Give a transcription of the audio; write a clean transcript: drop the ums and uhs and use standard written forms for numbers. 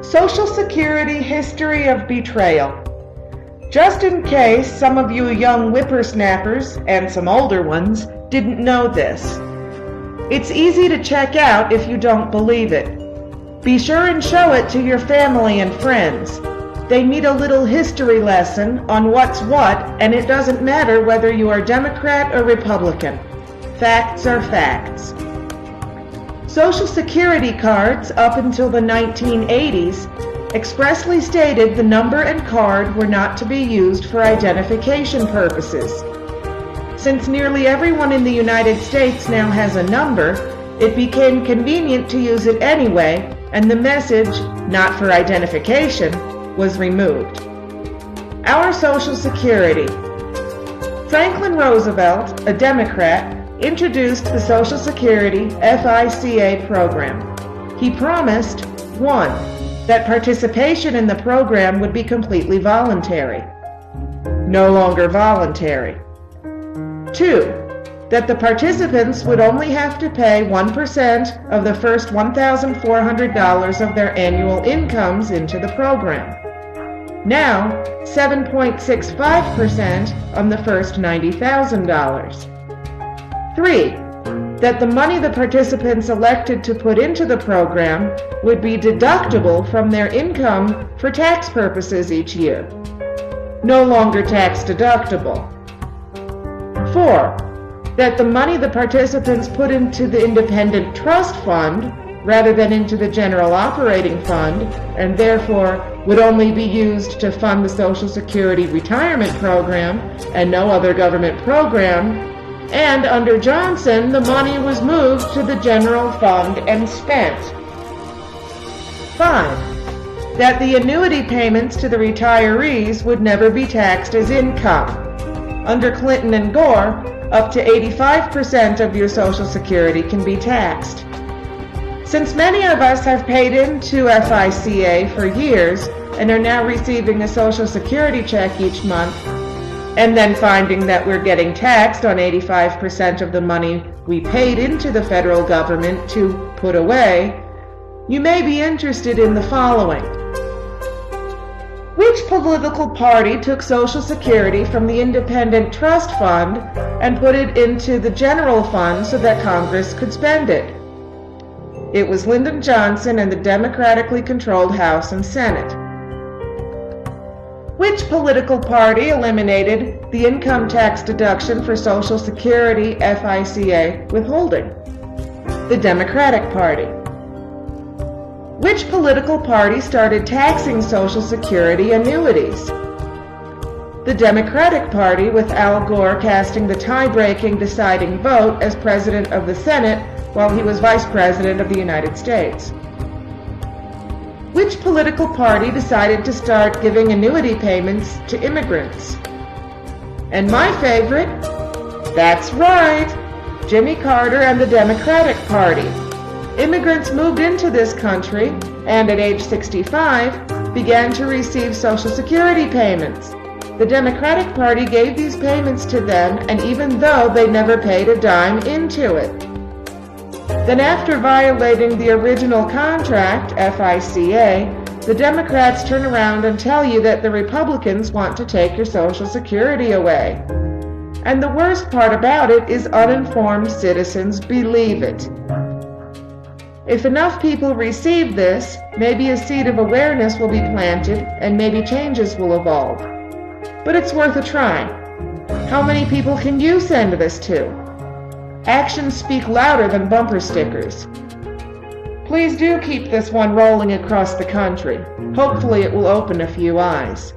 Social Security History of Betrayal. Just in case some of you young whippersnappers, and some older ones, didn't know this. It's easy to check out if you don't believe it. Be sure and show it to your family and friends. They need a little history lesson on what's what, and it doesn't matter whether you are Democrat or Republican. Facts are facts. Social Security cards up until the 1980s expressly stated the number and card were not to be used for identification purposes. Since nearly everyone in the United States now has a number, it became convenient to use it anyway, and the message, "not for identification," was removed. Our Social Security. Franklin Roosevelt, a Democrat, introduced the Social Security FICA program. He promised, 1. That participation in the program would be completely voluntary. No longer voluntary. 2. That the participants would only have to pay 1% of the first $1,400 of their annual incomes into the program. Now, 7.65% on the first $90,000. 3. That the money the participants elected to put into the program would be deductible from their income for tax purposes each year. No longer tax deductible. 4. That the money the participants put into the independent trust fund rather than into the general operating fund, and therefore would only be used to fund the Social Security retirement program and no other government program, and under Johnson, the money was moved to the general fund and spent. 5. That the annuity payments to the retirees would never be taxed as income. Under Clinton and Gore, up to 85% of your Social Security can be taxed. Since many of us have paid into FICA for years and are now receiving a Social Security check each month, and then finding that we're getting taxed on 85% of the money we paid into the federal government to put away, you may be interested in the following. Which political party took Social Security from the Independent Trust Fund and put it into the general fund so that Congress could spend it? It was Lyndon Johnson and the democratically controlled House and Senate. Which political party eliminated the income tax deduction for Social Security FICA withholding? The Democratic Party. Which political party started taxing Social Security annuities? The Democratic Party, with Al Gore casting the tie-breaking deciding vote as President of the Senate while he was Vice President of the United States. Which political party decided to start giving annuity payments to immigrants? And my favorite, that's right, Jimmy Carter and the Democratic Party. Immigrants moved into this country and at age 65 began to receive Social Security payments. The Democratic Party gave these payments to them, and even though they never paid a dime into it. Then after violating the original contract, FICA, the Democrats turn around and tell you that the Republicans want to take your Social Security away. And the worst part about it is uninformed citizens believe it. If enough people receive this, maybe a seed of awareness will be planted and maybe changes will evolve. But it's worth a try. How many people can you send this to? Actions speak louder than bumper stickers. Please do keep this one rolling across the country. Hopefully it will open a few eyes.